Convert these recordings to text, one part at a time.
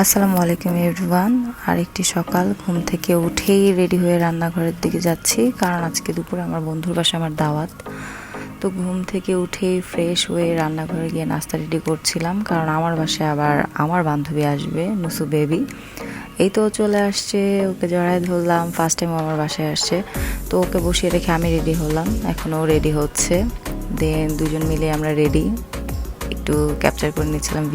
আসসালামু আলাইকুম এভরিওয়ান। আরেকটি সকাল, ঘুম থেকে উঠেই রেডি হয়ে রান্নাঘরের দিকে যাচ্ছি, কারণ আজকে দুপুরে আমার বন্ধুর বাসায় আমার দাওয়াত। তো ঘুম থেকে উঠেই ফ্রেশ হয়ে রান্নাঘরে গিয়ে নাস্তা রেডি করছিলাম, কারণ আমার বাসায় আবার আমার বান্ধবী আসবে, নুসু বেবি। এই তো চলে আসছে, ওকে জড়ায় ধরলাম। ফার্স্ট টাইম আমার বাসায় আসছে, তো ওকে বসিয়ে রেখে আমি রেডি হলাম। এখনও রেডি হচ্ছে, দেন দুজন মিলে আমরা রেডি। একটু ক্যাপচার করে নিচ্ছিলাম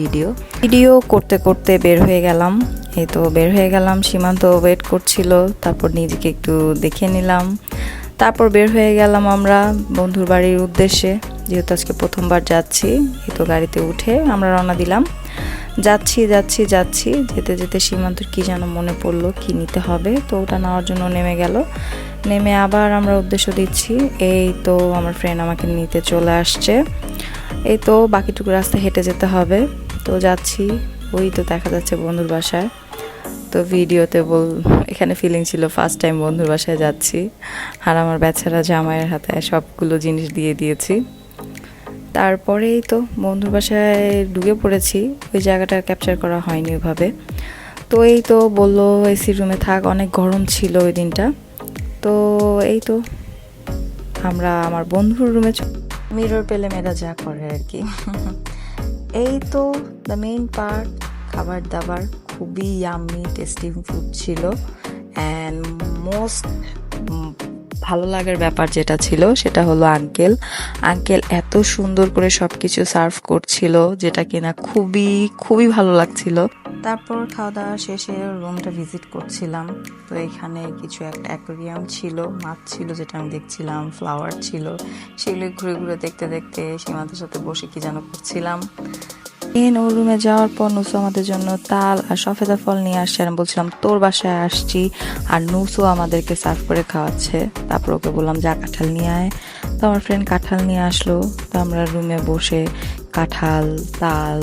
ভিডিও করতে করতে বের হয়ে গেলাম। এই তো বের হয়ে গেলাম, সীমান্ত ওয়েট করছিল, তারপর নিজেকে একটু দেখে নিলাম, তারপর বের হয়ে গেলাম আমরা বন্ধুর বাড়ির উদ্দেশ্যে। যেহেতু আজকে প্রথমবার যাচ্ছি, এই তো গাড়িতে উঠে আমরা রওনা দিলাম। যাচ্ছি যেতে যেতে সীমান্তর কি যেন মনে পড়লো কি নিতে হবে, তো ওটা নেওয়ার জন্য নেমে গেল। নেমে আবার আমরা উদ্দেশ্য দিচ্ছি। এই তো আমার ফ্রেন্ড আমাকে নিতে চলে আসছে। এই তো বাকিটুকু রাস্তা হেঁটে যেতে হবে। তো যাচ্ছি, ওই তো দেখা যাচ্ছে বন্ধুর বাসায়। তো ভিডিওতে এখানে ফিলিং ছিল ফার্স্ট টাইম বন্ধুর বাসায় যাচ্ছি, আর আমার বেচারা জামাইয়ের হাতে সবগুলো জিনিস দিয়ে দিয়েছি। তারপরেই তো বন্ধুর বাসায় ঢুকে পড়েছি। ওই জায়গাটা ক্যাপচার করা হয়নি ওইভাবে। তো এই তো বললো এসি রুমে থাক, অনেক গরম ছিল ওই দিনটা। তো এই তো আমরা আমার বন্ধুর রুমে মিরর পেলে মেয়েরা যা করে আর কি। এই তো দ্য মেইন পার্ট, খাবার দাবার খুবই ইয়াম্মি টেস্টি ফুড ছিল। অ্যান্ড মোস্ট ভালো লাগার ব্যাপার যেটা ছিল সেটা হলো আঙ্কেল এত সুন্দর করে সব কিছু সার্ভ করছিল, যেটা কিনা খুবই খুবই ভালো লাগছিল। তারপর খাওয়া দাওয়া শেষে রুমটা ভিজিট করছিলাম। তো এখানে কিছু একটা অ্যাকোয়ারিয়াম ছিল, মাছ ছিল যেটা আমি দেখছিলাম, ফ্লাওয়ার ছিল, সেগুলো ঘুরে ঘুরে দেখতে দেখতে সীমান্তের সাথে বসে কি যেন করছিলাম। ওর রুমে যাওয়ার পর নুসু আমাদের জন্য তাল আর সফেদা ফল নিয়ে আসছে, আর আমি বলছিলাম তোর বাসায় আসছি, আর নুসু আমাদেরকে সার্ভ করে খাওয়াচ্ছে। তারপর ওকে বললাম যা কাঁঠাল নিয়ে আয়। তো আমার ফ্রেন্ড কাঁঠাল নিয়ে আসলো। তো আমরা রুমে বসে কাঁঠাল, তাল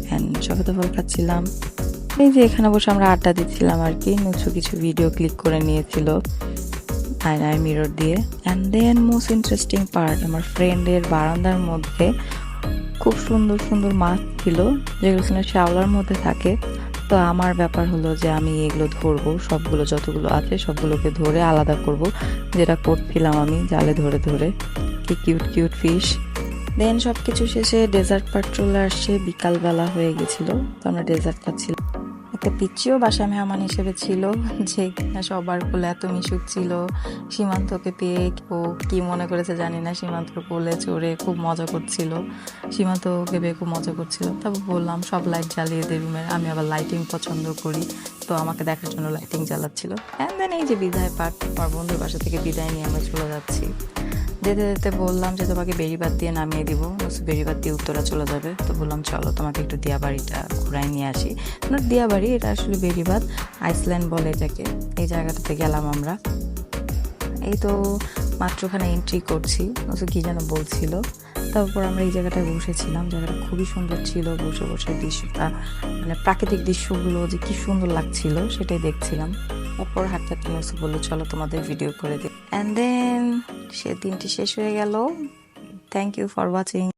অ্যান্ড সফেদা ফল খাচ্ছিলাম। এই যে এখানে বসে আমরা আড্ডা দিচ্ছিলাম আর কি। নুসু কিছু ভিডিও ক্লিক করে নিয়েছিল আয়নায় মিরর দিয়ে। And then most interesting part, আমার ফ্রেন্ডের বারান্দার মধ্যে খুব সুন্দর সুন্দর মাছ ছিল, যেগুলো কিনা শ্যাওলার মধ্যে থাকে। তো আমার ব্যাপার হলো যে আমি এগুলো ধরবো, সবগুলো যতগুলো আছে সবগুলোকে ধরে আলাদা করব, যেটা করছিলাম আমি জালে ধরে ধরে। কি কিউট কিউট ফিশ। দেন সব কিছু শেষে ডেজার্ট পার্ট চলে আসছে, বিকালবেলা হয়ে গেছিলো। তো আমরা ডেজার্ট খাচ্ছিলাম। একটা পিচ্চিও বাসায় মেহমান হিসেবে ছিল, যে কিনা সবার কোলে এত মিশুক ছিল। সীমান্তকে পেয়ে ও কি মনে করেছে জানি না, সীমান্তর কোলে চড়ে খুব মজা করছিল। সীমান্ত ওকে পেয়ে খুব মজা করছিল। তারপর বললাম সব লাইট জ্বালিয়ে দে রুমের, আমি আবার লাইটিং পছন্দ করি, তো আমাকে দেখার জন্য লাইটিং জ্বালাচ্ছিল। অ্যান্ড দেন এই যে বিদায় পার্ট, আমার বন্ধুর বাসা থেকে বিদায় নিয়ে আমরা চলে যাচ্ছি। যেতে যেতে বললাম যে তোমাকে বেড়িবাঁধ দিয়ে নামিয়ে দিব, বেড়িবাঁধ দিয়ে উত্তরা চলে যাবে। তো বললাম চলো তোমাকে একটু দিয়াবাড়িটা ঘুরাই নিয়ে আসি। দিয়াবাড়ি এটা আসলে বেড়িবাঁধ, আইসল্যান্ড বলে এটাকে। এই জায়গাটাতে গেলাম আমরা। এই তো মাত্র ওখানে এন্ট্রি করছি, কি যেন বলছিল। তারপর আমরা এই জায়গাটায় বসেছিলাম, জায়গাটা খুবই সুন্দর ছিল। বসে বসে দৃশ্যটা, মানে প্রাকৃতিক দৃশ্যগুলো যে কি সুন্দর লাগছিল সেটাই দেখছিলাম। তারপর হাঁটতে হাঁটতে বললো চলো তোমাদের ভিডিও করে দিই। অ্যান্ড দেন সে দিনটি শেষ হয়ে গেল। Thank you for watching.